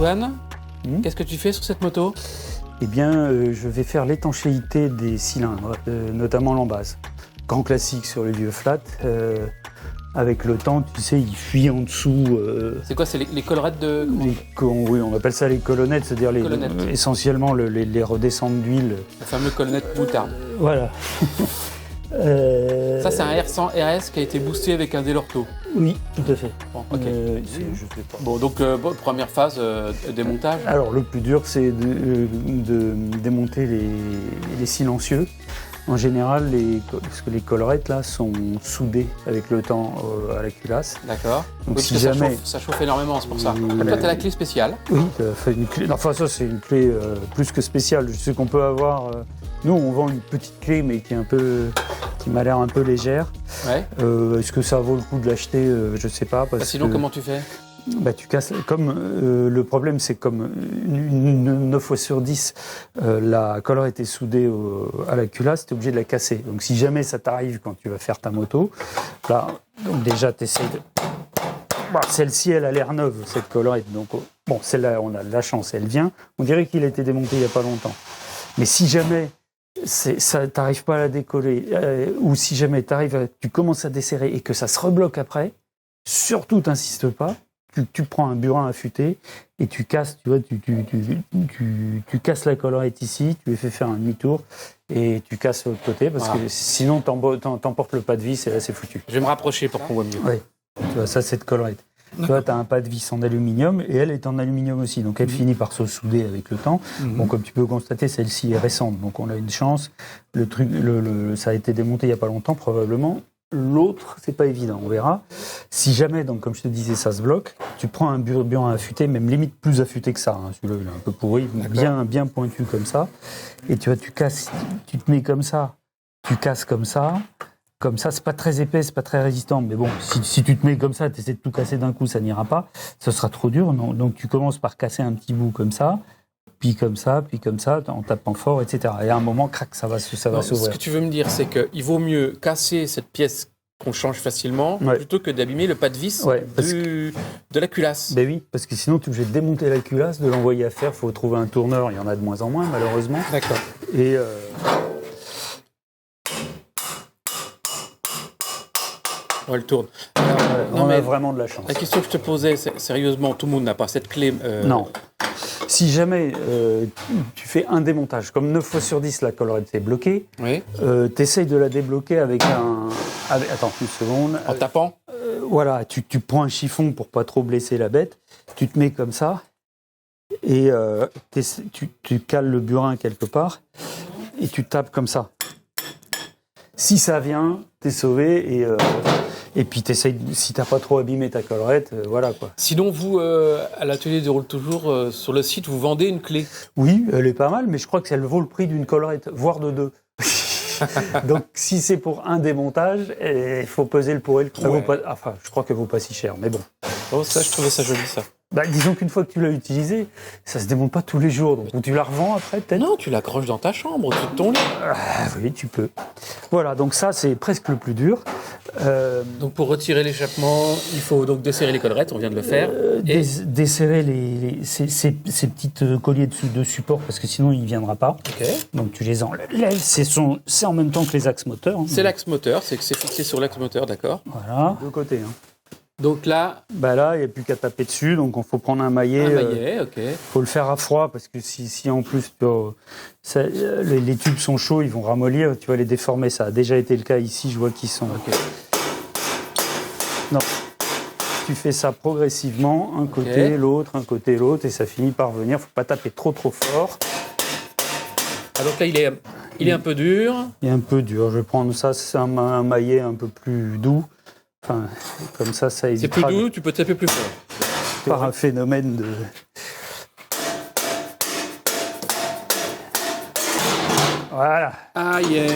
Antoine, qu'est-ce que tu fais sur cette moto ? Eh bien, je vais faire l'étanchéité des cylindres, notamment l'embase. Grand classique sur les vieux flats. Avec le temps, tu sais, il fuit en dessous. C'est quoi, c'est les collerettes de... Oui, on appelle ça les colonnettes, c'est-à-dire essentiellement les redescentes d'huile. La fameuse colonnette moutarde. Voilà. Ça, c'est un R100 RS qui a été boosté avec un Delorto. Oui, tout à fait. Bon, ok. Je sais pas. Bon, donc, première phase, démontage. Alors, le plus dur, c'est de démonter les silencieux. En général, parce que les collerettes là sont soudées avec le temps à la culasse. D'accord. Donc oui, si jamais ça chauffe énormément, c'est pour ça. Toi, tu as la clé spéciale. Oui, une clé. Enfin, ça c'est une clé plus que spéciale. Je sais qu'on peut avoir. Nous, on vend une petite clé, mais qui m'a l'air un peu légère. Ouais. Est-ce que ça vaut le coup de l'acheter ? Je sais pas. Sinon, comment tu fais ? Tu casses. Le problème, c'est comme 9 fois sur 10, la collerette est soudée à la culasse, tu es obligé de la casser. Donc si jamais ça t'arrive quand tu vas faire ta moto, là, donc déjà tu essaies de... celle-ci, elle a l'air neuve, cette collerette. Donc, celle-là, on a de la chance, elle vient. On dirait qu'il a été démonté il n'y a pas longtemps. Mais si jamais ça t'arrive pas à la décoller, ou si jamais tu commences à desserrer et que ça se rebloque après, surtout t'insistes pas. Tu prends un burin affûté et tu casses, tu vois, tu casses la collerette ici, tu lui fais faire un demi-tour et tu casses l'autre côté parce que sinon t'emportes le pas de vis et là c'est foutu. Je vais me rapprocher pour qu'on voit mieux. Oui, tu vois, ça c'est de collerette. Tu vois, tu as un pas de vis en aluminium et elle est en aluminium aussi, donc elle finit par se souder avec le temps. Bon, comme tu peux constater, celle-ci est récente, donc on a une chance. Le truc, ça a été démonté il n'y a pas longtemps probablement. L'autre, c'est pas évident, on verra. Si jamais, donc comme je te disais, ça se bloque, tu prends un burin affûté, même limite plus affûté que ça. Celui-là, il est un peu pourri, bien pointu comme ça. Et tu vois, tu casses, tu te mets comme ça, tu casses comme ça. Comme ça, c'est pas très épais, c'est pas très résistant. Mais bon, si tu te mets comme ça, tu essaies de tout casser d'un coup, ça n'ira pas. Ce sera trop dur. Non. Donc tu commences par casser un petit bout comme ça. Puis comme ça, en tapant fort, etc. Et à un moment, crac, ça va s'ouvrir. Ce que tu veux me dire, c'est qu'il vaut mieux casser cette pièce qu'on change facilement plutôt que d'abîmer le pas de vis de la culasse. Ben oui, parce que sinon, tu es obligé de démonter la culasse, de l'envoyer à faire. Il faut trouver un tourneur, il y en a de moins en moins, malheureusement. D'accord. Et... On le tourne. On a vraiment de la chance. La question que je te posais, c'est, sérieusement, tout le monde n'a pas cette clé. Non. Si jamais tu fais un démontage, comme 9 fois sur 10, la collerette est bloquée, tu essayes de la débloquer avec un... Attends, une seconde. En tapant voilà, tu prends un chiffon pour pas trop blesser la bête, tu te mets comme ça, et tu cales le burin quelque part, et tu tapes comme ça. Si ça vient, t'es sauvé, et puis t'essayes, si t'as pas trop abîmé ta collerette, voilà quoi. Sinon, vous, à l'atelier de Roule Toujours, sur le site, vous vendez une clé ? Oui, elle est pas mal, mais je crois que ça vaut le prix d'une collerette, voire de deux. Donc si c'est pour un démontage, il faut peser le pour et le contre. Je crois qu'elle vaut pas si cher, mais bon. Oh, ça, je trouvais ça joli, ça. Disons qu'une fois que tu l'as utilisée, ça se démonte pas tous les jours, donc tu la revends après peut-être. Non, tu l'accroches dans ta chambre, au-dessus de ton lit. Oui, tu peux. Voilà, donc ça c'est presque le plus dur. Donc pour retirer l'échappement, il faut donc desserrer les collerettes, on vient de le faire. Desserrer ces petites colliers de support parce que sinon il ne viendra pas. Okay. Donc tu les enlèves. C'est en même temps que les axes moteurs. C'est l'axe moteur, c'est fixé sur l'axe moteur, d'accord. Voilà. De côté. Donc là... Là, il n'y a plus qu'à taper dessus, donc il faut prendre un maillet. Un maillet, ok. Il faut le faire à froid, parce que si en plus les tubes sont chauds, ils vont ramollir, tu vas les déformer. Ça a déjà été le cas ici, je vois qu'ils sont... Okay. Non, tu fais ça progressivement, un côté, l'autre, un côté, l'autre, et ça finit par venir. Il ne faut pas taper trop fort. Ah, donc là, il est un peu dur. Il est un peu dur. Je vais prendre ça, c'est un maillet un peu plus doux. Enfin, comme ça évitera... C'est plus doux, tu peux taper plus fort. Par un phénomène de... Voilà. Ah, yeah.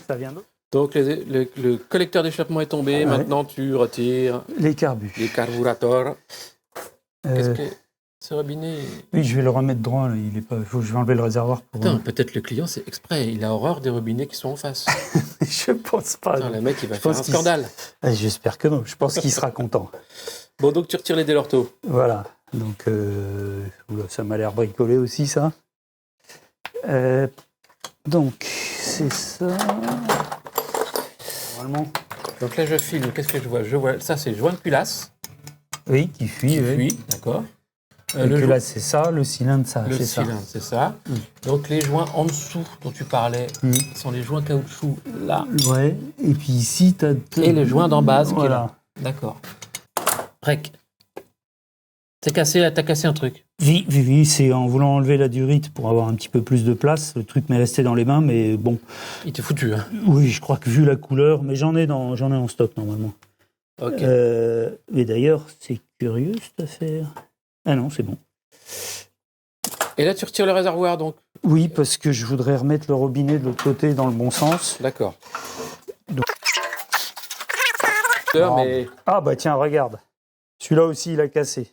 Ça vient d'où ? Donc, le collecteur d'échappement est tombé. Maintenant, tu retires... Les carburateurs. Qu'est-ce que... Ce robinet... Oui, je vais le remettre droit. Là. Je vais enlever le réservoir pour... Putain, peut-être le client, c'est exprès. Il a horreur des robinets qui sont en face. Je pense pas. Putain, le mec, il va faire un scandale. J'espère que non. Je pense qu'il sera content. Bon, donc tu retires les Delorto. Voilà. Donc, oula, ça m'a l'air bricolé aussi, ça. Donc, c'est ça. Normalement. Donc là, je filme. Qu'est-ce que je vois? Ça, c'est le joint de culasse. Oui, qui fuit. Fuit, d'accord. Le culasse, c'est ça. Le cylindre, ça, c'est ça. Le cylindre, c'est ça. Donc, les joints en dessous dont tu parlais sont les joints caoutchouc, là. Ouais. Et puis ici, tu as... Et le joint d'en base qui est voilà. là. D'accord. Break. T'as cassé un truc. Oui, c'est en voulant enlever la durite pour avoir un petit peu plus de place. Le truc m'est resté dans les mains, mais bon. Il t'est foutu, hein? Oui, je crois que vu la couleur, mais j'en ai en stock normalement. Ok. Mais d'ailleurs, c'est curieux cette affaire. Ah non, c'est bon. Et là, tu retires le réservoir, donc? Oui, parce que je voudrais remettre le robinet de l'autre côté dans le bon sens. D'accord. Donc... Mais... Ah bah tiens, regarde. Celui-là aussi, il a cassé.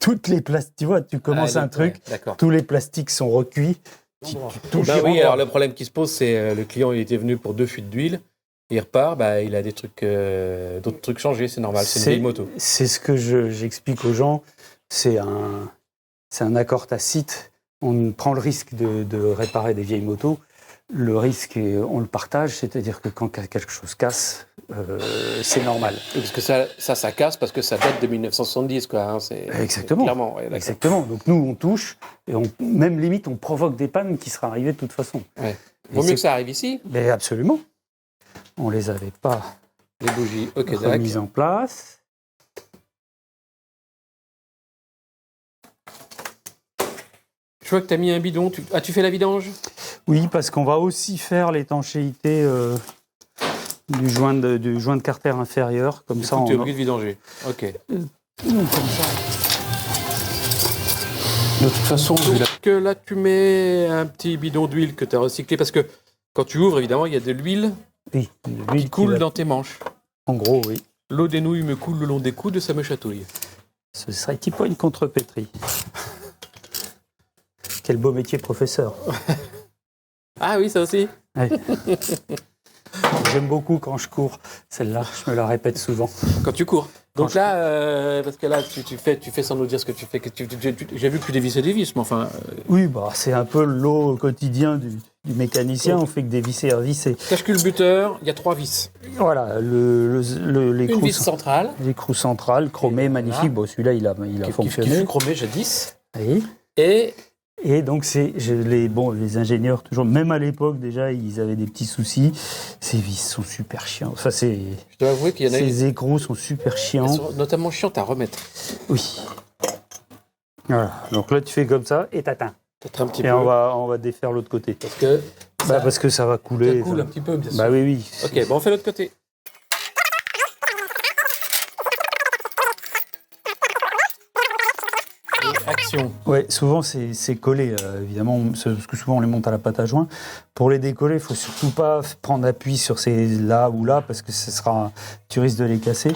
Toutes les plastiques, tu vois, tu commences un truc, tous les plastiques sont recuits. Tu touches, oui, alors le problème qui se pose, c'est le client, il était venu pour 2 fuites d'huile, il repart, il a des trucs, d'autres trucs changés, c'est normal, c'est une vieille moto. C'est ce que j'explique aux gens, c'est un accord tacite. On prend le risque de réparer des vieilles motos. Le risque, on le partage, c'est-à-dire que quand quelque chose casse, c'est normal. Parce que ça casse parce que ça date de 1970, quoi. Hein, exactement. Clairement, ouais, exactement. Donc nous, on touche, et même limite, on provoque des pannes qui seraient arrivées de toute façon. Ouais. Vaut mieux que ça arrive ici. Mais absolument. On les avait pas. Les bougies, ok, remises en place. Je vois que tu as mis un bidon. Tu fais la vidange? Oui, parce qu'on va aussi faire l'étanchéité du joint de carter inférieur. Comme ça, tu es obligé de vidanger. Ok. Comme ça. De toute façon, là, tu mets un petit bidon d'huile que tu as recyclé parce que quand tu ouvres, évidemment, il y a de l'huile qui coule dans tes manches. En gros, oui. L'eau des nouilles me coule le long des coudes, ça me chatouille. Ce serait-il pas une contrepétrie? Quel beau métier, professeur. Ah oui, ça aussi. Oui. J'aime beaucoup quand je cours. Celle-là, je me la répète souvent. Quand tu cours. Donc là, parce que là, tu fais sans nous dire ce que tu fais. J'ai vu que tu dévissais des vis, mais enfin... Oui, c'est un peu l'eau au quotidien du mécanicien. On fait que dévisser et revisser. Cache-culbuteur, il y a 3 vis. Voilà, une vis centrale. L'écrou central, chromé, magnifique. Bon, celui-là, il a fonctionné. Qui fut chromé jadis. Oui. Et donc, les ingénieurs, toujours, même à l'époque, déjà, ils avaient des petits soucis. Ces vis sont super chiants. Enfin, je dois avouer qu'il y en a. Ces écrous sont super chiants. Elles sont notamment chiantes à remettre. Oui. Voilà. Donc là, tu fais comme ça et t'atteins. Un petit peu. Et on va défaire l'autre côté. Parce que ça va couler. Ça coule un petit peu, bien sûr. Oui. Ok, on fait l'autre côté. Action. Ouais, souvent c'est collé, évidemment, parce que souvent on les monte à la pâte à joint. Pour les décoller, il faut surtout pas prendre appui sur ces là ou là, parce que tu risques de les casser.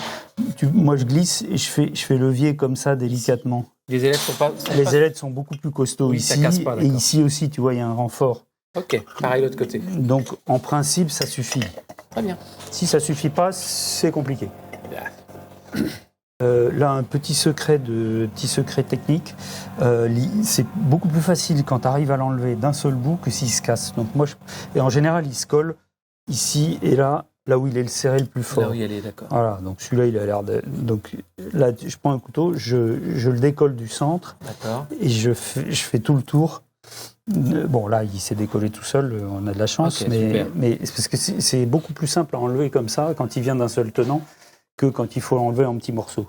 Moi, je glisse et je fais levier comme ça délicatement. Les ailettes sont beaucoup plus costauds ici, ça casse pas, et ici aussi, tu vois, il y a un renfort. Ok, pareil de l'autre côté. Donc, en principe, ça suffit. Très bien. Si ça suffit pas, c'est compliqué. Là, un petit secret technique. C'est beaucoup plus facile quand tu arrives à l'enlever d'un seul bout que s'il se casse. Donc et en général, il se colle ici et là où il est serré le plus fort. Là où il est, d'accord. Voilà, donc celui-là, il a l'air de... Donc là, je prends un couteau, je le décolle du centre. D'accord. Et je fais tout le tour. Bon, là, il s'est décollé tout seul, on a de la chance. Okay, mais parce que c'est beaucoup plus simple à enlever comme ça, quand il vient d'un seul tenant, que quand il faut l'enlever en petits morceaux.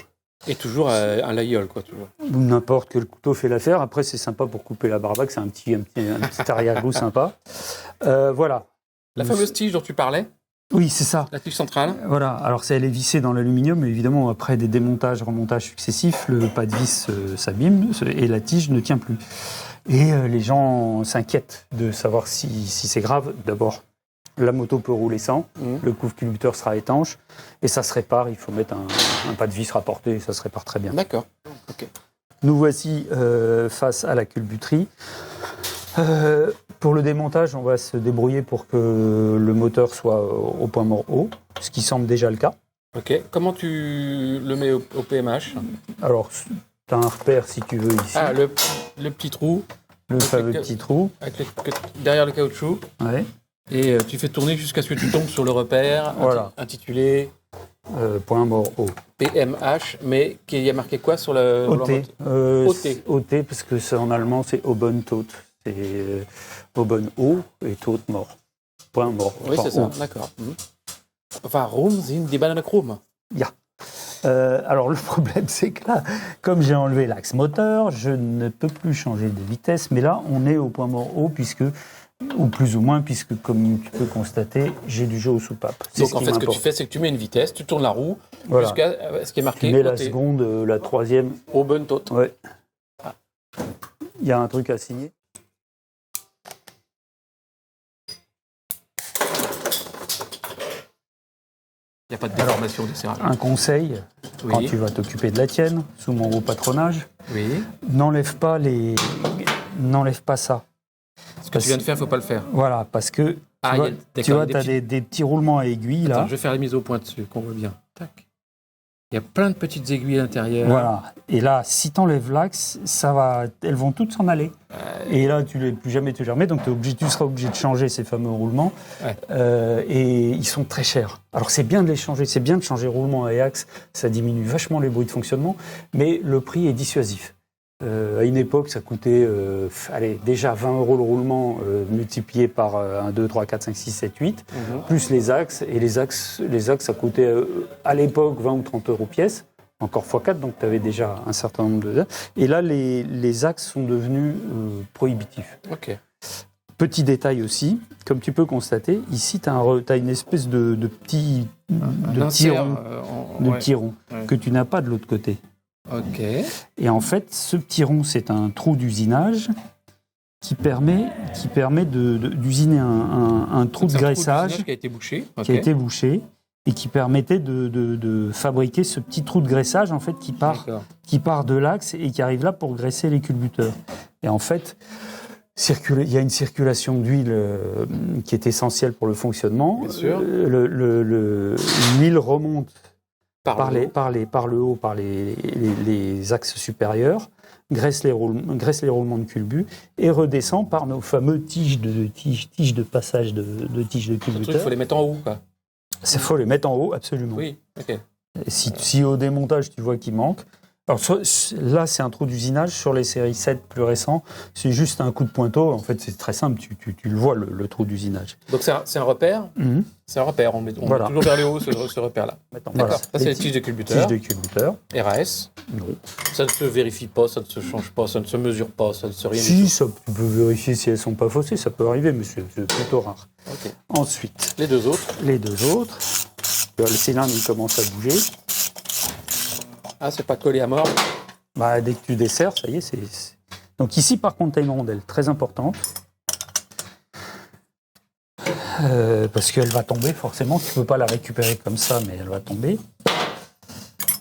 Et toujours un layol, quoi, toujours. N'importe quel couteau fait l'affaire. Après, c'est sympa pour couper la barbaque, c'est un petit arrière-goût sympa. Voilà. La fameuse tige dont tu parlais? Oui, c'est ça. La tige centrale. Voilà. Alors, elle est vissée dans l'aluminium, mais évidemment, après des démontages, remontages successifs, le pas de vis s'abîme et la tige ne tient plus. Et les gens s'inquiètent de savoir si c'est grave. D'abord, la moto peut rouler sans, le couvre-culbuteur sera étanche, et ça se répare, il faut mettre un pas de vis rapporté, et ça se répare très bien. D'accord. Okay. Nous voici face à la culbuterie. Pour le démontage, on va se débrouiller pour que le moteur soit au point mort haut, ce qui semble déjà le cas. Ok. Comment tu le mets au PMH? Alors, tu as un repère si tu veux ici. Ah, le petit trou. Le fameux petit trou. Derrière le caoutchouc. Ouais. Et tu fais tourner jusqu'à ce que tu tombes sur le repère voilà. Intitulé point mort haut. PMH, mais il y a marqué quoi sur le OT. OT. OT, parce que c'est en allemand, c'est Oben tot. C'est Oben haut et tot mort. Point mort. Oui, c'est ça, d'accord. Warum sind die Bananen krumm? Ja. Alors le problème, c'est que là, comme j'ai enlevé l'axe moteur, je ne peux plus changer de vitesse. Mais là, on est au point mort haut, ou plus ou moins, puisque comme tu peux constater, j'ai du jeu aux soupapes. Donc en fait, ce que tu fais, c'est que tu mets une vitesse, tu tournes la roue jusqu'à ce qui est marqué. Tu mets la seconde, la troisième. Oben tot. Ouais. Il y a un truc à signer. Il n'y a pas de déformation du serrage. Un conseil, quand tu vas t'occuper de la tienne, sous mon haut patronage, n'enlève pas ça. Ce que tu viens de faire, il ne faut pas le faire. Voilà, parce que tu as des petits roulements à aiguilles. Attends, là. Je vais faire la mise au point dessus, qu'on voit bien. Tac. Il y a plein de petites aiguilles à l'intérieur. Voilà. Et là, si tu enlèves l'axe, elles vont toutes s'en aller. Et là, tu ne les plus jamais te germer. Donc, tu seras obligé de changer ces fameux roulements. Et ils sont très chers. Alors, c'est bien de les changer. C'est bien de changer roulement et axe. Ça diminue vachement les bruits de fonctionnement. Mais le prix est dissuasif. À une époque, ça coûtait déjà 20 € le roulement multiplié par 1, 2, 3, 4, 5, 6, 7, 8, plus les axes. Et les axes ça coûtait à l'époque 20 ou 30 € pièce, encore x4, donc tu avais déjà un certain nombre de... Et là, les axes sont devenus prohibitifs. Ok. Petit détail aussi, comme tu peux constater, ici tu as une espèce de petit rond que tu n'as pas de l'autre côté. Ok. Et en fait, ce petit rond, c'est un trou d'usinage qui permet d'usiner un trou de graissage qui a été bouché. Qui a été bouché et qui permettait de fabriquer ce petit trou de graissage en fait qui part de l'axe et qui arrive là pour graisser les culbuteurs. Et en fait, il y a une circulation d'huile qui est essentielle pour le fonctionnement. Bien sûr. L'huile remonte par le haut, par les axes supérieurs, graisse les roulements de culbut et redescend par nos fameux tiges de passage de tiges de culbuteur. Il faut les mettre en haut, quoi. Il faut les mettre en haut, absolument. Oui, ok. Et si au démontage, tu vois qu'il manque... Alors là, c'est un trou d'usinage. Sur les séries 7 plus récents, c'est juste un coup de pointeau. En fait, c'est très simple. Tu le vois, le trou d'usinage. Donc, c'est un repère. C'est un repère. On met toujours vers le haut ce repère-là. D'accord. Ça, c'est les tiges de culbuteur. RAS. Non. Ça ne se vérifie pas, ça ne se change pas, ça ne se mesure pas, ça ne se rien. Si, ça, tu peux vérifier si elles ne sont pas faussées. Ça peut arriver, mais c'est plutôt rare. Okay. Ensuite. Les deux autres. Le cylindre, il commence à bouger. Ah, c'est pas collé à mort. Dès que tu desserres, ça y est, c'est... Donc ici, par contre, tu as une rondelle très importante. Parce qu'elle va tomber, forcément. Tu ne peux pas la récupérer comme ça, mais elle va tomber.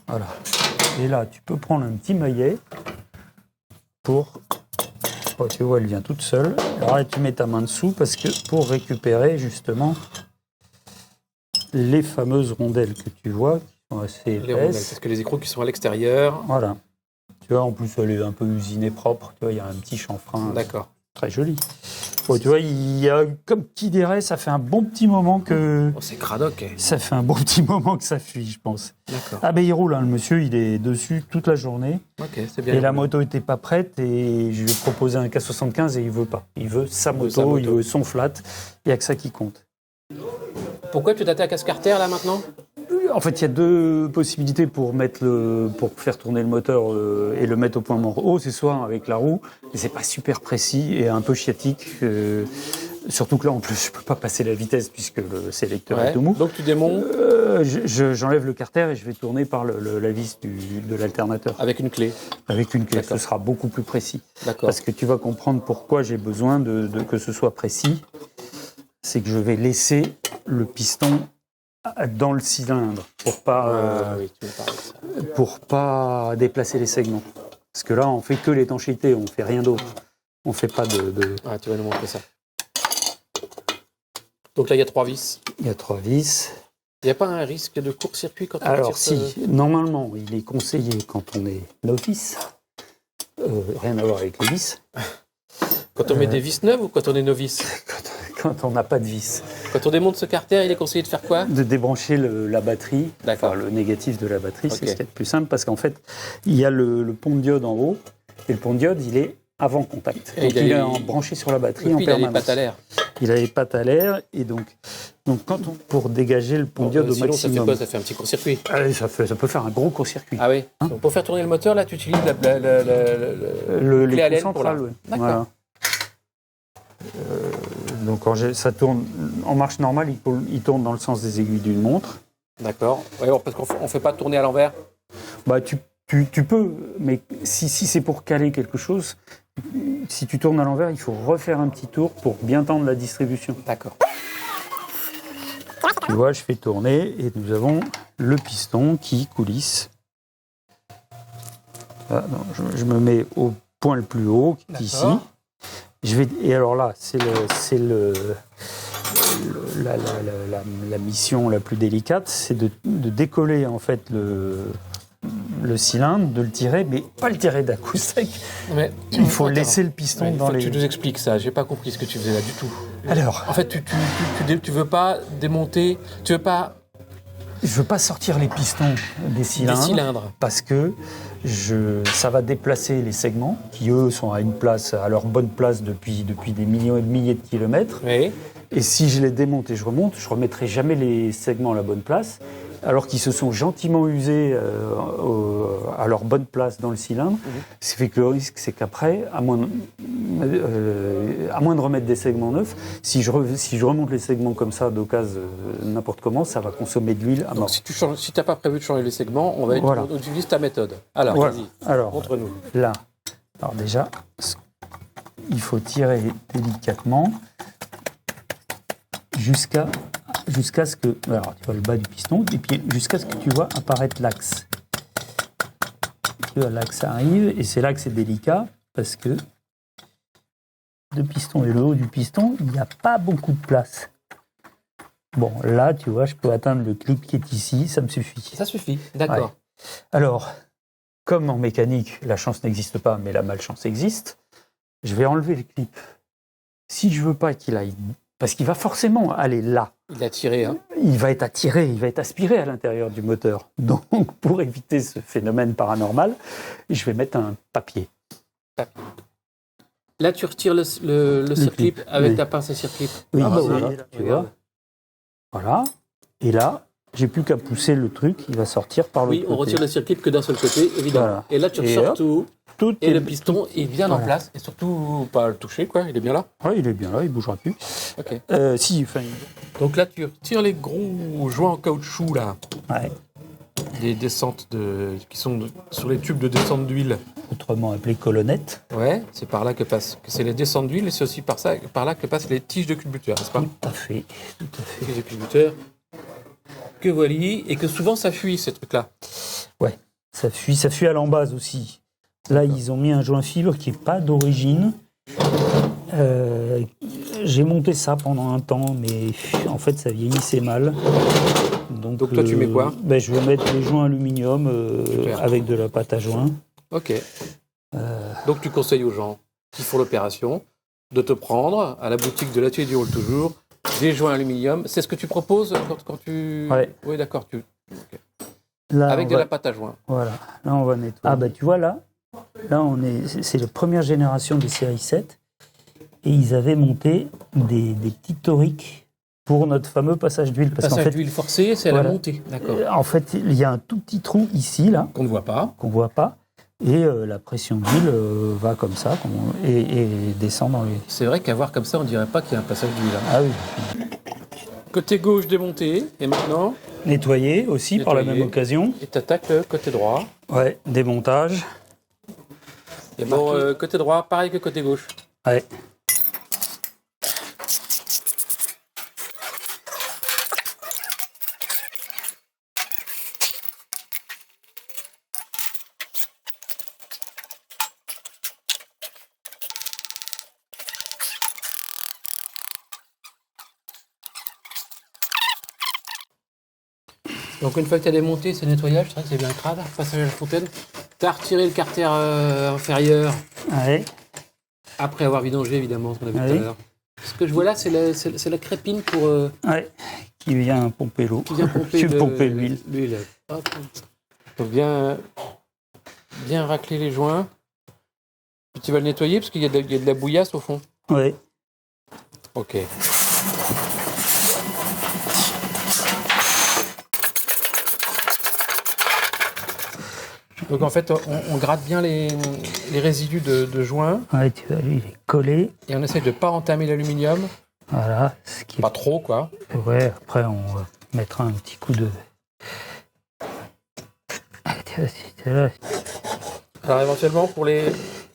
Voilà. Et là, tu peux prendre un petit maillet pour... Oh, tu vois, elle vient toute seule. Alors là, tu mets ta main dessous parce que pour récupérer, justement, les fameuses rondelles que tu vois... Les rondelles, parce que les écrous qui sont à l'extérieur. Voilà. Tu vois, en plus, elle est un peu usinée propre. Tu vois, il y a un petit chanfrein. D'accord. Très joli. Bon, tu vois, il y a, comme qui dirait, ça fait un bon petit moment que... Oh, c'est cradoc. Ça fait un bon petit moment que ça fuit, je pense. D'accord. Ah ben, il roule, hein, le monsieur, il est dessus toute la journée. Ok, c'est bien. Et la moto n'était pas prête et je lui ai proposé un K75 et il veut pas. Il veut sa moto, il veut son flat. Il n'y a que ça qui compte. Pourquoi tu t'attaques à ce carter, là, maintenant ? En fait, il y a deux possibilités pour faire tourner le moteur et le mettre au point mort haut. C'est soit avec la roue, mais c'est pas super précis et un peu chiatique. Surtout que là, en plus, je peux pas passer la vitesse puisque le sélecteur est tout mou. Donc tu démontes. J'enlève le carter et je vais tourner par la vis de l'alternateur. Avec une clé. Avec une clé. Ce sera beaucoup plus précis. D'accord. Parce que tu vas comprendre pourquoi j'ai besoin que ce soit précis. C'est que je vais laisser le piston dans le cylindre pour pas déplacer les segments. Parce que là, on fait que l'étanchéité, on fait rien d'autre. On fait pas de... Ah, tu vas nous montrer ça. Donc là, il y a 3 vis. Il y a 3 vis. Il n'y a pas un risque de court-circuit quand on Alors tire si, normalement, il est conseillé quand on est novice, rien à voir avec les vis, Quand on met des vis neuves ou quand on est novice? quand on n'a pas de vis, Quand on démonte ce carter, il est conseillé de faire quoi? de débrancher la batterie, D'accord. enfin le négatif de la batterie, Ok. c'est ce qui est le plus simple, parce qu'en fait, il y a le pont de diode en haut, et le pont de diode, il est avant contact. Et Donc il a il les- est branché sur la batterie Et en puis, il a les permanence. pattes à l'air. Il a les pattes à l'air, et donc pour dégager le pont de diode au Sinon, ça fait maximum. quoi? Ça fait un petit court-circuit. Allez, ça peut faire un gros court-circuit. Ah oui. Donc, pour faire tourner le moteur, là, tu utilises clé Les Allen clés pour centrales, la- ouais. D'accord. Voilà. Donc quand ça tourne en marche normale, il tourne dans le sens des aiguilles d'une montre. D'accord. Ouais, parce qu'on ne fait pas tourner à l'envers. Bah, tu peux, mais si c'est pour caler quelque chose, si tu tournes à l'envers, il faut refaire un petit tour pour bien tendre la distribution. D'accord. Tu vois, je fais tourner et nous avons le piston qui coulisse. Ah, non, je me mets au point le plus haut, qui est ici. D'accord. Et alors là, c'est la mission la plus délicate, c'est de décoller en fait le cylindre, de le tirer, mais pas le tirer d'un coup sec. Mais, Il faut attends. laisser le piston Ouais, il dans faut que les... tu nous expliques ça. J'ai pas compris ce que tu faisais là du tout. Alors, En fait, tu veux pas démonter, tu veux pas je veux pas sortir les pistons des des cylindres, cylindres. parce que ça va déplacer les segments qui, eux, sont à leur bonne place depuis des millions et de milliers de kilomètres. Oui. Et si je les démonte et je remonte, je ne remettrai jamais les segments à la bonne place, alors qu'ils se sont gentiment usés à leur bonne place dans le cylindre. Ce qui fait que le risque, c'est qu'après, à moins de remettre des segments neufs, si je remonte les segments comme ça, d'occasion, n'importe comment, ça va consommer de l'huile à mort. Donc, si tu n'as pas prévu de changer les segments, Voilà. on utilise ta méthode. Alors, Voilà. vas-y, Alors, montre-nous. là, alors déjà, il faut tirer délicatement jusqu'à ce que... Alors, tu vois le bas du piston, et puis jusqu'à ce que tu vois apparaître l'axe. Tu vois, l'axe arrive, et c'est là que c'est délicat, parce que le piston et le haut du piston, il n'y a pas beaucoup de place. Bon, là, tu vois, je peux atteindre le clip qui est ici, ça me suffit. Ça suffit, d'accord. Alors, comme en mécanique, la chance n'existe pas, mais la malchance existe, je vais enlever le clip. Si je veux pas qu'il aille... Parce qu'il va forcément aller là. Il a tiré, hein. Il va être attiré, il va être aspiré à l'intérieur du moteur. Donc, pour éviter ce phénomène paranormal, je vais mettre un papier. Là, tu retires le circlip clip, avec oui. ta pince à circlip. Oui, Ah, bah, c'est- voilà. tu vois. Voilà. Et là, j'ai plus qu'à pousser le truc, il va sortir par l'autre Oui, côté. on retire le circlip que d'un seul côté, évidemment. Voilà. Et là, tu Et ressors hop, tout. Tout Et est- le piston est bien en Voilà. place. Et surtout, pas le toucher, quoi. Il est bien là. Ouais, il est bien là, il bougera plus. Ok. Si, enfin, Donc là, tu retires les gros joints en caoutchouc, là. ouais, Des descentes qui sont sur les tubes de descente d'huile. autrement appelé colonnette. Ouais, c'est par là que c'est les descentes d'huile et c'est aussi par là que passent les tiges de culbuteur, n'est-ce pas? Tout à fait. Tiges de culbuteur. Que voilà, et que souvent ça fuit, ces trucs-là. Ouais, ça fuit à l'embase aussi. Là, ils ont mis un joint fibre qui n'est pas d'origine. J'ai monté ça pendant un temps, mais en fait, ça vieillissait mal. Donc toi, tu mets quoi? Je vais mettre des joints aluminium Super. avec de la pâte à joint. Ok. Donc tu conseilles aux gens qui font l'opération de te prendre à la boutique de l'atelier du Roule Toujours des joints aluminium. C'est ce que tu proposes quand tu... Ouais. Oui, d'accord. Ok. Là, Avec on de va- la pâte à joint. Voilà, là, on va nettoyer. Ah, bah, tu vois, là c'est la première génération des séries 7. Et ils avaient monté des petits toriques pour notre fameux passage d'huile. Parce qu'en Passage fait, d'huile forcée, c'est à la voilà. montée. D'accord. En fait, il y a un tout petit trou ici, là, Qu'on ne voit pas. qu'on voit pas, et la pression d'huile va comme ça, et descend dans les... C'est vrai qu'à voir comme ça, on dirait pas qu'il y a un passage d'huile. Hein. Ah oui. Côté gauche démonté, et maintenant, Nettoyer aussi, par la Nettoyer. même occasion. et t'attaques le côté droit. Ouais, démontage. Et bon, côté droit, pareil que côté gauche. Ouais. Donc une fois que tu as démonté ce nettoyage, c'est vrai que c'est bien crade, passage à la fontaine. Tu as retiré le carter inférieur Ouais. après avoir vidangé évidemment ce qu'on a vu tout à Ouais. l'heure. Ce que je vois là, c'est la crépine pour Ouais. Qui vient pomper l'eau. qui vient pomper, Tu pomper l'huile. Hop. Donc bien racler les joints. Puis tu vas le nettoyer parce qu'il y a de la bouillasse au fond. Ouais. Ok. Donc en fait, on gratte bien les résidus de joints Ouais, tu vois, lui, il est collé. et on essaie de ne pas entamer l'aluminium. Voilà. Ce qui Pas trop, quoi. Ouais, après, on mettra un petit coup de. Ah, tiens, c'était là. Alors éventuellement, pour les...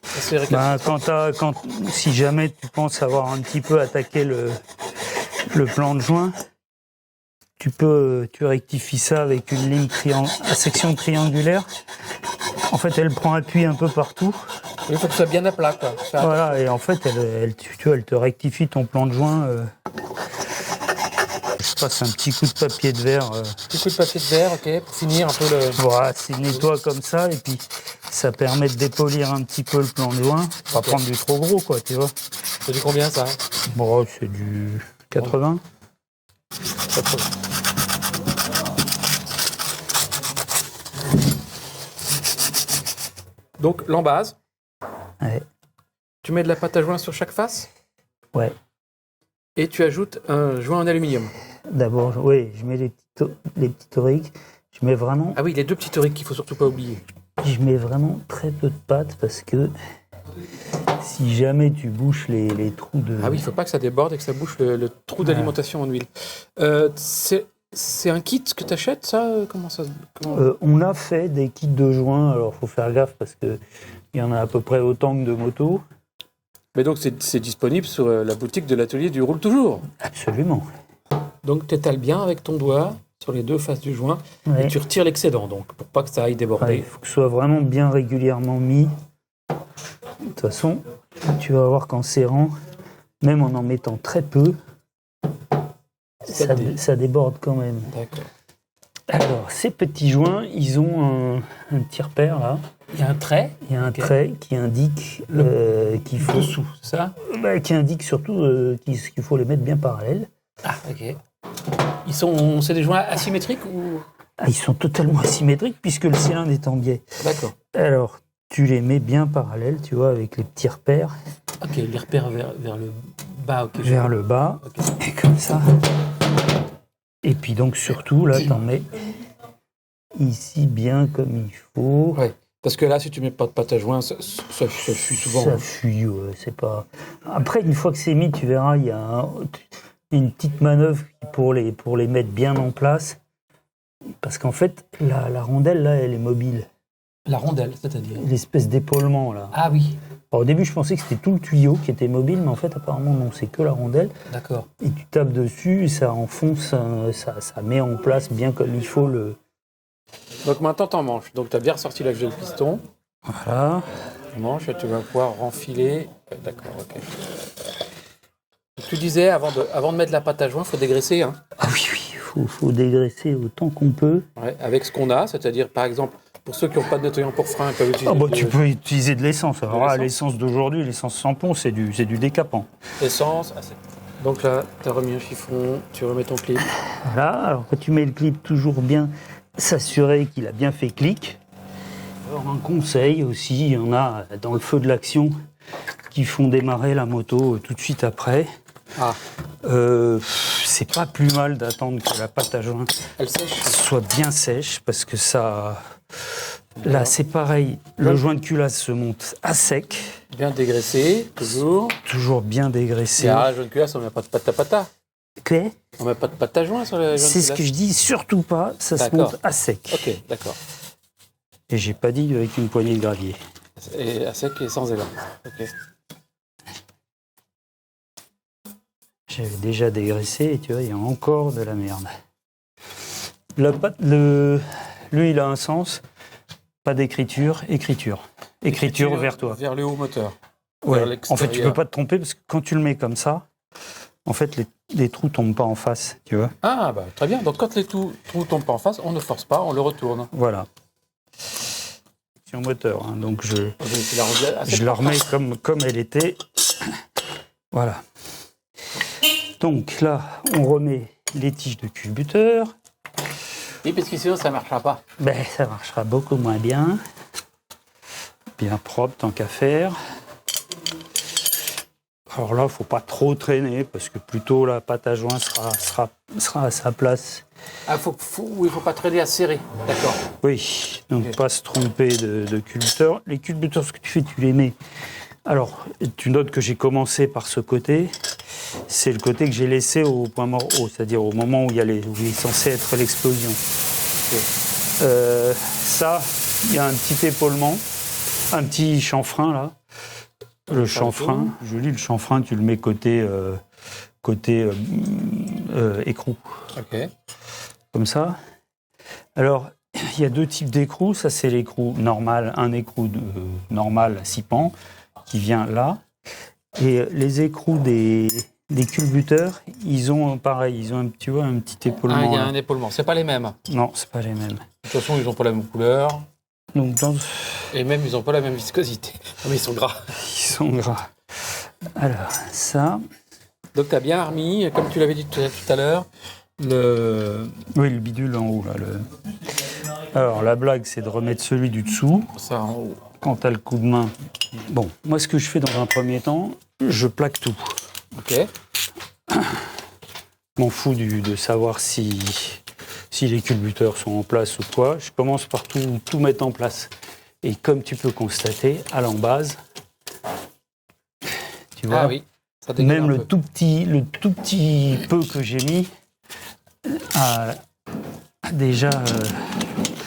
c'est récap- Si jamais tu penses avoir un petit peu attaqué le plan de joint, tu rectifies ça avec une ligne à section triangulaire. En fait, elle prend appui un peu partout. Il faut que ce soit bien à plat, quoi. Ça- Voilà, et en fait, elle te rectifie ton plan de joint. Je passe un petit coup de papier de verre. Petit coup de papier de verre, ok, pour finir un peu le... Voilà, c'est nettoie comme ça, et puis ça permet de dépolir un petit peu le plan de joint. Pas Ok. prendre du trop gros, quoi, tu vois. C'est du combien, ça? Bon, c'est du 80. Pas trop. Donc, l'embase. Ouais. Tu mets de la pâte à joint sur chaque face Ouais. et tu ajoutes un joint en aluminium. D'abord, oui, je mets les petits toriques. Je mets vraiment, Ah oui, les deux petits toriques qu'il faut surtout pas oublier. très peu de pâte parce que si jamais tu bouches les trous de. Ah oui, il faut pas que ça déborde et que ça bouche le trou d'alimentation en huile. C'est un kit que tu achètes, ça? Comment ça On a fait des kits de joints, alors faut faire gaffe parce que il y en a à peu près autant que de motos. Mais donc, c'est disponible sur la boutique de l'atelier du Roule Toujours. Absolument. Donc, tu étales bien avec ton doigt sur les deux faces du joint Ouais. et tu retires l'excédent, donc, pour pas que ça aille Ouais, déborder. il faut que ce soit vraiment bien régulièrement mis. De toute façon, tu vas voir qu'en serrant, même en mettant très peu, ça déborde quand même. D'accord. Alors, ces petits joints, ils ont un petit repère là. Il y a un trait Il y a un Ok. trait qui indique qu'il faut. dessous, c'est ça? Qui indique surtout qu'il faut les mettre bien parallèles. Ah, ok. C'est des joints asymétriques ou... Ah, ils sont totalement asymétriques puisque le cylindre est en biais. D'accord. Alors, tu les mets bien parallèles, tu vois, avec les petits repères Ok, les repères vers le bas, ok. vers le bas, Ok. et comme ça. Et puis donc surtout, là, t'en mets ici bien comme il faut. Ouais. Parce que là, si tu mets pas de pâte à joint, ça fuit souvent. Ça fuit, ouais, c'est pas... Après, une fois que c'est mis, tu verras, il y a une petite manœuvre pour les mettre bien en place. Parce qu'en fait, la rondelle, là, elle est mobile. La rondelle, c'est-à-dire? L'espèce d'épaulement, là. Ah oui, Alors, au début, je pensais que c'était tout le tuyau qui était mobile, mais en fait, apparemment, non, c'est que la rondelle. d'accord. Et tu tapes dessus, et ça enfonce, ça met en place bien comme il faut le... Donc maintenant, t'en manches. Donc tu as bien ressorti la le piston. Voilà. Tu manches et tu vas pouvoir renfiler. D'accord, ok. Tu disais, avant de mettre la pâte à joint, il faut dégraisser. Hein. Ah oui, faut dégraisser autant qu'on peut. Ouais, avec ce qu'on a, c'est-à-dire, par exemple, pour ceux qui n'ont pas de nettoyant pour frein, ils peuvent utiliser Ah bah, tu peux utiliser de l'essence. Alors là, l'essence. l'essence d'aujourd'hui, l'essence sans plomb, c'est du décapant. essence. Donc là, tu as remis un chiffon, tu remets ton clip. Voilà, alors quand tu mets le clip, toujours bien s'assurer qu'il a bien fait clic. Alors un conseil aussi, il y en a dans le feu de l'action qui font démarrer la moto tout de suite après. Ah, C'est pas plus mal d'attendre que la pâte à joint elle sèche. soit bien sèche parce que ça... Là, c'est pareil, le joint de culasse se monte à sec, Bien dégraissé, toujours. toujours bien Et dégraissé. à jaune culasse, on ne met pas de pâte à pata. Que On ne met pas de pâte à joint sur la jaune C'est ce culasse. que je dis, surtout pas, ça se D'accord. monte à sec. Ok, d'accord. Et j'ai pas dit avec une poignée de gravier. Et à sec et sans élan. Ok. J'avais déjà dégraissé et tu vois, il y a encore de la merde. La pâte, lui, il a un sens. Pas d'écriture, écriture. Écriture vers toi. Vers le haut moteur. Ouais. vers En fait, tu l'extérieur. peux pas te tromper parce que quand tu le mets comme ça, en fait, les trous tombent pas en face, tu vois. Ah, bah, très bien. Donc, quand les trous tombent pas en face, on ne force pas, on le retourne. Voilà. Sur moteur, hein, donc je la remets comme elle était. Voilà. Donc là, on remet les tiges de culbuteur. Oui, parce que sinon, ça ne marchera pas. Ben, ça marchera beaucoup moins bien. Bien propre, tant qu'à faire. Alors là, il ne faut pas trop traîner, parce que plutôt la pâte à joint sera à sa place. Ah, il ne faut pas traîner à serrer. D'accord. Oui, donc pas se tromper de culbuteur. Les culbuteurs, ce que tu fais, tu les mets. Alors, tu notes que j'ai commencé par ce côté. C'est le côté que j'ai laissé au point mort haut, c'est-à-dire au moment où il est censé être l'explosion. Okay. Ça, il y a un petit épaulement, un petit chanfrein là. Le chanfrein, joli, le chanfrein, tu le mets côté écrou. Ok. Comme ça. Alors, il y a deux types d'écrous. Ça, c'est l'écrou normal, un écrou normal à 6 pans qui vient là. Et les écrous des culbuteurs, ils ont pareil, ils ont un petit épaulement. Ah, il y a un épaulement. C'est pas les mêmes. Non, c'est pas les mêmes. De toute façon, ils n'ont pas la même couleur. Donc, et même, ils n'ont pas la même viscosité. Mais ils sont gras. Ils sont gras. Alors, ça. Donc, tu as bien remis, comme tu l'avais dit tout à l'heure, Oui, le bidule en haut. Là, Alors, la blague, c'est de remettre celui du dessous. Ça en haut. Quand tu as le coup de main. Bon, moi, ce que je fais dans un premier temps, je plaque tout. Ok. Je m'en fous de savoir si les culbuteurs sont en place ou quoi. Je commence par tout mettre en place. Et comme tu peux constater, à l'embase, tu vois, oui, ça même le tout petit peu que j'ai mis a déjà...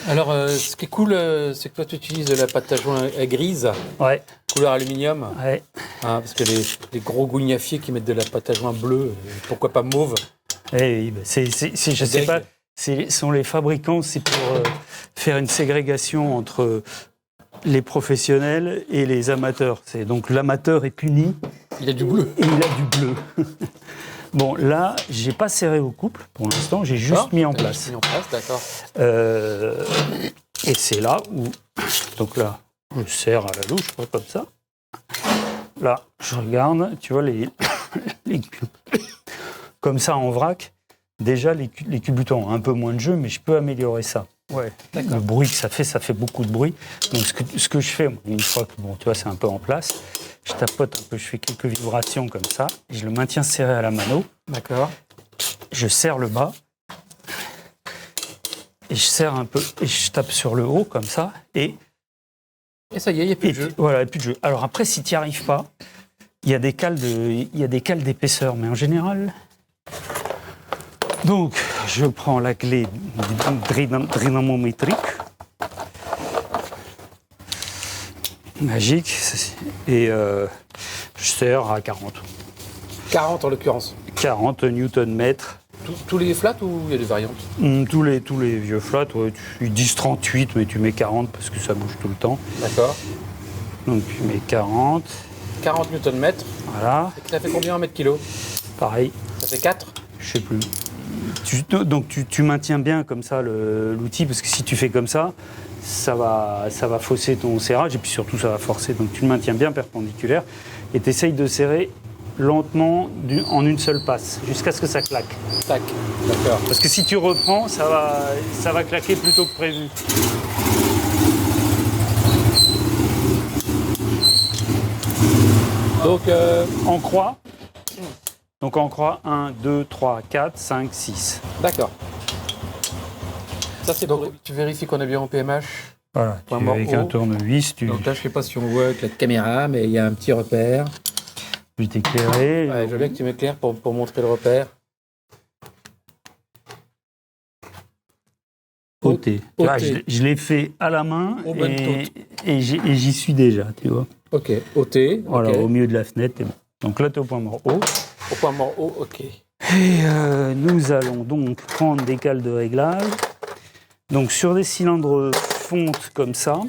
Alors, ce qui est cool, c'est que toi, tu utilises de la pâte à joint grise, ouais. Couleur aluminium. Ouais. Hein, parce que les gros gougnafiers qui mettent de la pâte à joint bleue, pourquoi pas mauve? Oui, je sais pas, sont les fabricants, c'est pour faire une ségrégation entre les professionnels et les amateurs. Donc l'amateur est puni. Il a du bleu. Et il a du bleu. Bon, là, j'ai pas serré au couple pour l'instant, j'ai juste mis en place. Mis en place, d'accord. Et c'est là où, donc là, je serre à la louche, comme ça. Là, je regarde, tu vois, les comme ça en vrac. Déjà, les culbutants ont un peu moins de jeu, mais je peux améliorer ça. Ouais, le bruit que ça fait beaucoup de bruit. Donc, ce que je fais, une fois que, tu vois, c'est un peu en place, je tapote un peu, je fais quelques vibrations comme ça, et je le maintiens serré à la mano. D'accord. Je serre le bas, et je serre un peu, et je tape sur le haut, comme ça, et ça y est, il n'y a plus de jeu. Voilà, il n'y a plus de jeu. Alors après, si tu n'y arrives pas, il y a des cales d'épaisseur, mais en général... Donc, je prends la clé dynamométrique, magique, et je serre à 40. 40 en l'occurrence. 40 Newton-mètres. Tous les flats ou il y a des variantes? Tous les vieux flats, ouais, ils disent 38, mais tu mets 40 parce que ça bouge tout le temps. D'accord. Donc tu mets 40. 40 Newton-mètres. Voilà. Ça fait combien en mètres kilos? Pareil. Ça fait 4? Je sais plus. Donc tu maintiens bien comme ça l'outil, parce que si tu fais comme ça, ça va fausser ton serrage, et puis surtout ça va forcer. Donc tu le maintiens bien perpendiculaire, et tu essayes de serrer lentement en une seule passe, jusqu'à ce que ça claque. Tac, d'accord. Parce que si tu reprends, ça va claquer plus tôt que prévu. Donc en croix. Donc en croix, 1, 2, 3, 4, 5, 6. D'accord. Ça c'est donc tu vérifies qu'on est bien en PMH. Voilà, avec un tournevis. Donc là je ne sais pas si on voit avec la caméra, mais il y a un petit repère. Je vais t'éclairer. Ouais, je veux bien que tu m'éclaires pour montrer le repère. OT. Je l'ai fait à la main et j'y suis déjà, tu vois. Ok, OT. Voilà, okay. Au milieu de la fenêtre. Donc là, tu es au point mort haut. Au point mort haut, ok. Et nous allons donc prendre des cales de réglage. Donc sur des cylindres fonte comme ça.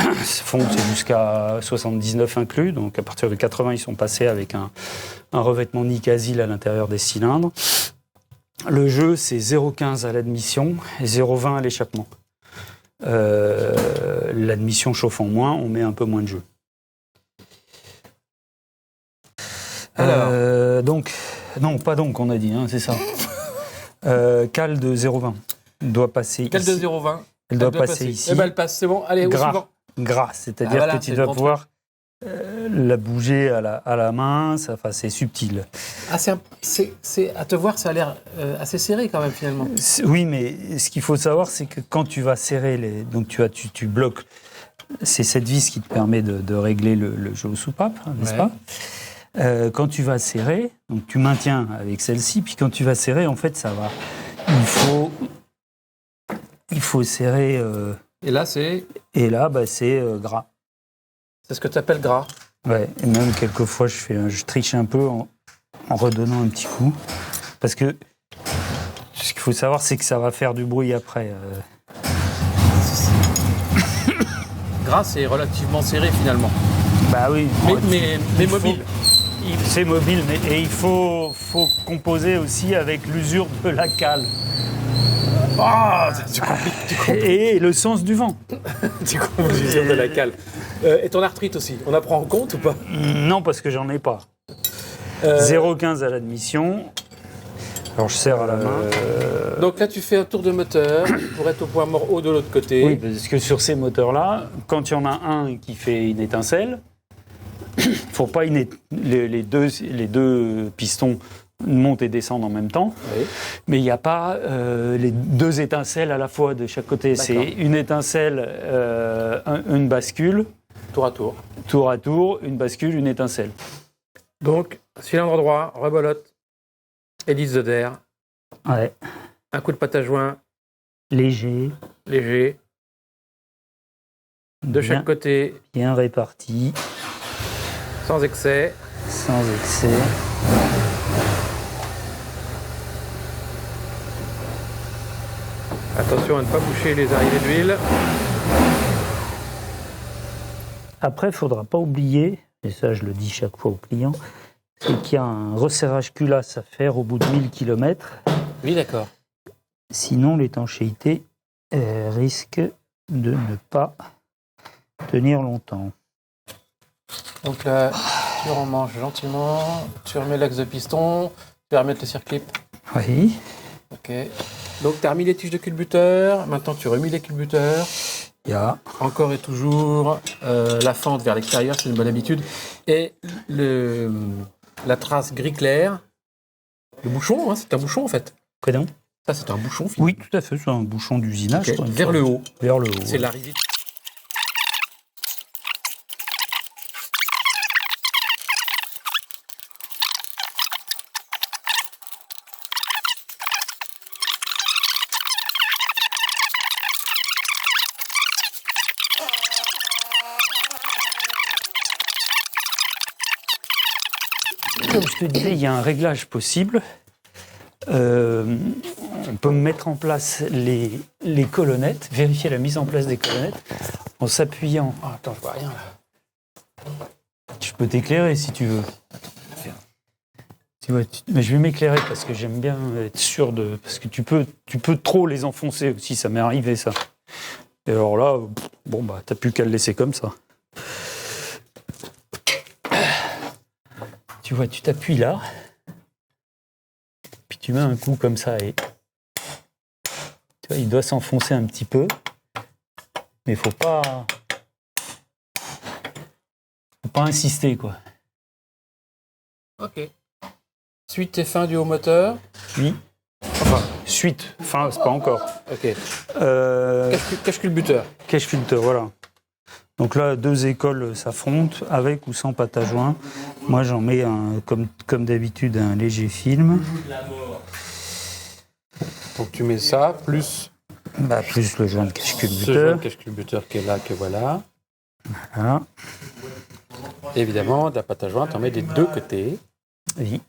Fonte, c'est jusqu'à 79 inclus. Donc à partir de 80, ils sont passés avec un un revêtement Nicasile à l'intérieur des cylindres. Le jeu, c'est 0,15 à l'admission et 0,20 à l'échappement. L'admission chauffant moins, on met un peu moins de jeu. Donc, on a dit, hein, c'est ça. Cale de 0,20 doit passer Cale de ici. 0,20. Elle doit passer ici. Eh ben, elle passe, c'est bon. Allez, au suivant. Gras, c'est-à-dire que tu dois pouvoir la bouger à la main, c'est subtil. Ah, c'est à te voir, ça a l'air assez serré quand même finalement. Oui, mais ce qu'il faut savoir, c'est que quand tu vas serrer donc tu bloques. C'est cette vis qui te permet de régler le jeu aux soupapes, n'est-ce pas ? Quand tu vas serrer, donc tu maintiens avec celle-ci, puis quand tu vas serrer, en fait, ça va. Il faut serrer. Et là, c'est gras. C'est ce que tu appelles gras. Ouais, et même quelquefois, je triche un peu en redonnant un petit coup. Parce que ce qu'il faut savoir, c'est que ça va faire du bruit après. Gras, c'est relativement serré finalement. Bah oui. Mais mobile. C'est mobile, et il faut composer aussi avec l'usure de la cale. Et le sens du vent. Tu comprends l'usure de la cale. Et ton arthrite aussi, on la prend en compte ou pas ? Non, parce que j'en ai pas. 0,15 à l'admission. Alors je serre à la main. Donc là, tu fais un tour de moteur pour être au point mort haut de l'autre côté. Oui, parce que sur ces moteurs-là, quand il y en a un qui fait une étincelle, faut pas les deux pistons montent et descendent en même temps. Oui. Mais il n'y a pas les deux étincelles à la fois de chaque côté. D'accord. C'est une étincelle, une bascule. Tour à tour. Tour à tour, une bascule, une étincelle. Donc, cylindre droit, rebolote, hélice de d'air, Ouais. un coup de pâte à joint Léger. léger, de chaque côté, Bien réparti, sans excès. sans excès. Attention à ne pas boucher les arrivées d'huile. Après, il ne faudra pas oublier, et ça je le dis chaque fois aux clients, c'est qu'il y a un resserrage culasse à faire au bout de 1000 km. Oui, d'accord. Sinon, l'étanchéité risque de ne pas tenir longtemps. Donc là, tu remanges gentiment, tu remets l'axe de piston, tu vas remettre le circlip. Oui. Ok. Donc tu as remis les tiges de culbuteur, maintenant tu remis les culbuteurs. Il y a Encore et toujours la fente vers l'extérieur, c'est une bonne habitude. Et la trace gris clair, le bouchon, hein, c'est un bouchon en fait. Prénom. Ça c'est un bouchon finalement. Oui, tout à fait, c'est un bouchon d'usinage. Ok. Vers le haut. Vers le haut. C'est l'arrivée. Comme je te disais, il y a un réglage possible. On peut mettre en place les colonnettes, vérifier la mise en place des colonnettes en s'appuyant. Oh, attends, je vois rien là. Je peux t'éclairer si tu veux. Tu vois, mais je vais m'éclairer parce que j'aime bien être sûr de. Parce que tu peux trop les enfoncer aussi, ça m'est arrivé ça. Et alors là, bon bah t'as plus qu'à le laisser comme ça. Tu vois, tu t'appuies là, puis tu mets un coup comme ça et tu vois, il doit s'enfoncer un petit peu, mais faut pas insister quoi. Ok. Suite et fin du haut moteur. Puis, suite, fin, c'est pas encore. Ok. Cache culbuteur. Cache filter, voilà. Donc là, deux écoles s'affrontent, avec ou sans pâte à joint. Moi, j'en mets, comme d'habitude, un léger film. Donc tu mets ça, plus Plus le joint de cache ce culbuteur. joint de cache culbuteur qui est là, que voilà. Voilà. Évidemment, de la pâte à joint, tu en mets des deux côtés. Oui.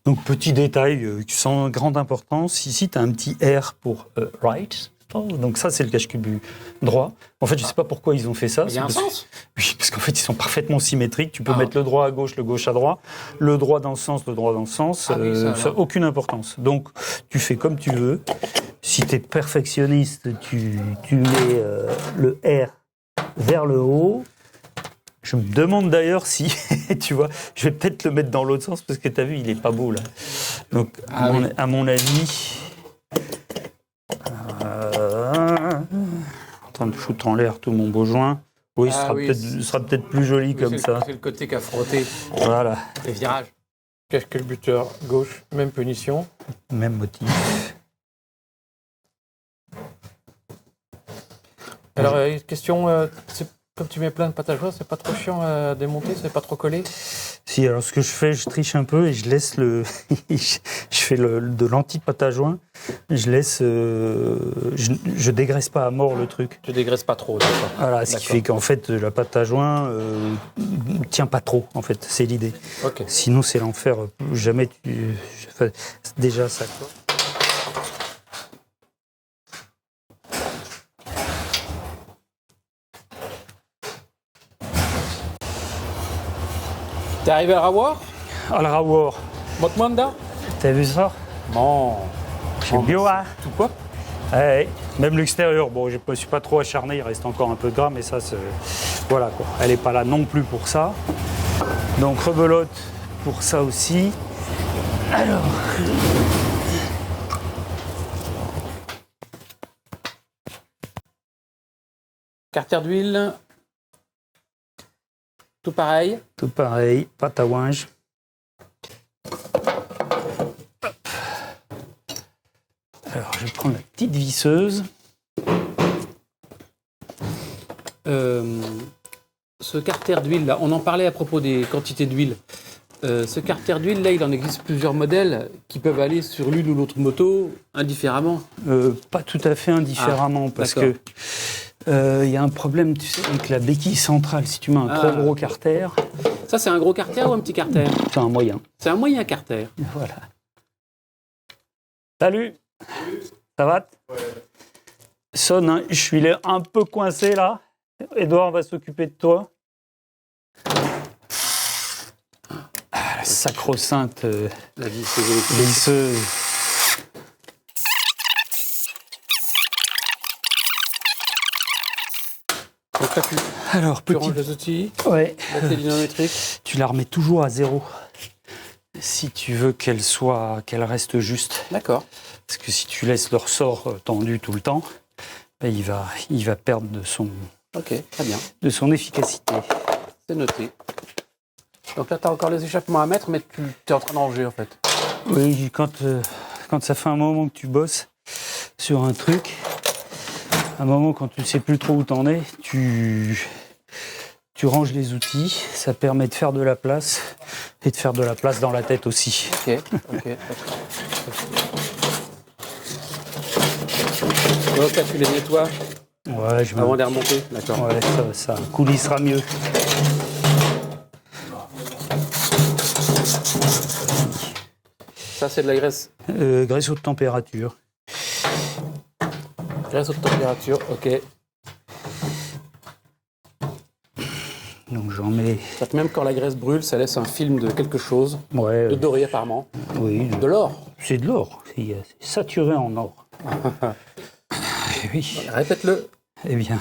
Donc, petit détail sans grande importance. Ici, tu as un petit R pour right. Donc ça, c'est le cache-cube droit. En fait, je ne sais pas pourquoi ils ont fait ça. Il y a un sens. Oui, parce qu'en fait, ils sont parfaitement symétriques. Tu peux mettre le droit à gauche, le gauche à droite, le droit dans ce sens, le droit dans ce sens. Ça n'a aucune importance. Donc, tu fais comme tu veux. Si tu es perfectionniste, tu mets le R vers le haut. Je me demande d'ailleurs si, tu vois, je vais peut-être le mettre dans l'autre sens parce que tu as vu, il n'est pas beau là. Donc, à mon avis... en train de foutre en l'air tout mon beau joint. Oui, ce sera peut-être plus joli comme ça. C'est le côté qui a frotté. Voilà. Les virages. Qu'est-ce que le buteur gauche, même punition. Même motif. Alors, question, comme tu mets plein de pâte à joie, c'est pas trop chiant à démonter, c'est pas trop collé? Si, alors ce que je fais, je triche un peu et je laisse je fais de l'anti-pâte à joint. Je laisse... je dégraisse pas à mort le truc. Tu dégraisses pas trop, d'accord. Voilà, ce qui fait qu'en fait, la pâte à joint tient pas trop, en fait. C'est l'idée. Okay. Sinon, c'est l'enfer. Jamais déjà, ça, quoi. T'es arrivé à Rawar? À la Rawar. Motmanda? T'as vu ça? Bon. C'est bio, hein? Tout quoi? Ouais, même l'extérieur, bon, je ne me suis pas trop acharné, il reste encore un peu de gras, mais ça, voilà quoi. Elle n'est pas là non plus pour ça. Donc rebelote pour ça aussi. Alors. Carter d'huile. Tout pareil. Tout pareil, pâte à ouinge. Alors, je vais prendre la petite visseuse. Ce carter d'huile, là, on en parlait à propos des quantités d'huile. Ce carter d'huile, là, il en existe plusieurs modèles qui peuvent aller sur l'une ou l'autre moto indifféremment. Pas tout à fait indifféremment, parce que il y a un problème, tu sais, avec la béquille centrale. Si tu mets un trop gros carter... Ça, c'est un gros carter ou un petit carter? C'est un moyen. C'est un moyen carter. Voilà. Salut. Ça va? Ouais. Sonne, hein. Je suis là un peu coincé là. Edouard va s'occuper de toi. La sacro-sainte la visseuse. Visseuse. Donc là, tu ranges les outils. Ouais. La clé dynamométrique. Tu la remets toujours à 0. Si tu veux qu'elle reste juste. D'accord. Parce que si tu laisses le ressort tendu tout le temps, ben il va perdre de son efficacité. C'est noté. Donc là, tu as encore les échappements à mettre, mais tu es en train de ranger en fait. Oui, quand ça fait un moment que tu bosses sur un truc, un moment quand tu ne sais plus trop où t'en es, tu ranges les outils, ça permet de faire de la place et de faire de la place dans la tête aussi. Ok, d'accord. Donc là, tu les nettoies avant de les remonter, d'accord. Ouais, ça coulissera mieux. Ça, c'est de la graisse. Graisse haute température. Graisse haute température, ok. Donc j'en mets... Même quand la graisse brûle, ça laisse un film de quelque chose. Ouais. De doré apparemment. Oui. De l'or. C'est de l'or. C'est saturé en or. Oui. Répète-le. Eh bien,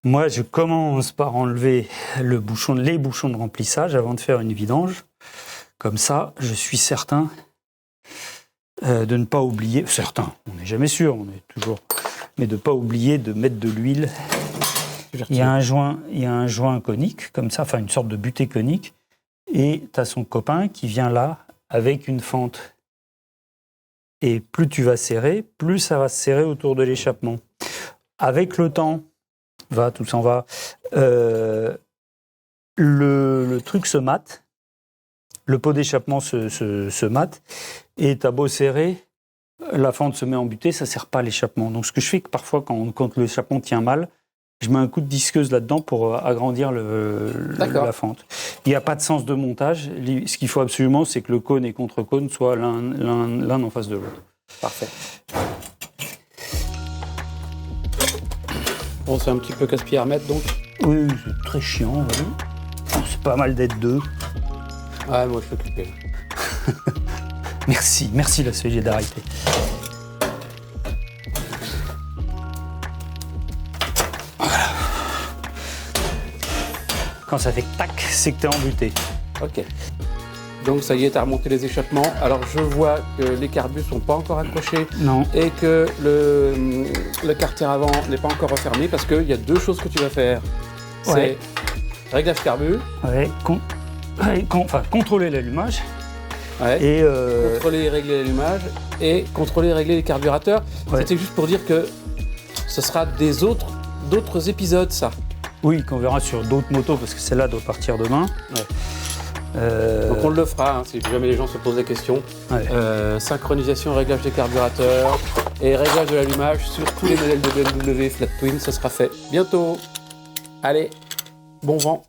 moi, je commence par enlever les bouchons de remplissage avant de faire une vidange. Comme ça, je suis certain de ne pas oublier... Certain, on n'est jamais sûr, on est toujours... Mais de ne pas oublier de mettre de l'huile. Il y a un joint conique, comme ça, enfin une sorte de butée conique, et tu as son copain qui vient là avec une fente. Et plus tu vas serrer, plus ça va se serrer autour de l'échappement. Avec le temps, tout s'en va, le truc se mate, le pot d'échappement se mate, et t'as beau serrer, la fente se met en butée, ça ne sert pas à l'échappement. Donc ce que je fais, que parfois, quand l'échappement tient mal, Je mets un coup de disqueuse là-dedans pour agrandir la fente. Il n'y a pas de sens de montage. Ce qu'il faut absolument, c'est que le cône et contre-cône soient l'un en face de l'autre. Parfait. Bon, c'est un petit peu casse-pied à remettre, donc. Oui, c'est très chiant. Oui. C'est pas mal d'être deux. Ah, moi, je suis occupé. Merci la CG d'arrêter. Voilà. Quand ça fait tac, c'est que t'es embuté. Ok. Donc ça y est, tu as remonté les échappements. Alors je vois que les carbus sont pas encore accrochés. Non. Et que le carter avant n'est pas encore refermé parce qu'il y a deux choses que tu vas faire. Ouais. C'est réglage carbu. Ouais. Contrôler l'allumage. Ouais. Et contrôler et régler l'allumage. Et contrôler et régler les carburateurs. Ouais. C'était juste pour dire que ce sera d'autres épisodes, ça. Oui, qu'on verra sur d'autres motos parce que celle-là doit partir demain. Ouais. Donc on le fera, hein, si jamais les gens se posent des questions. Ouais. Synchronisation, réglage des carburateurs et réglage de l'allumage sur tous les modèles de BMW Flat Twin, ça sera fait bientôt. Allez, bon vent.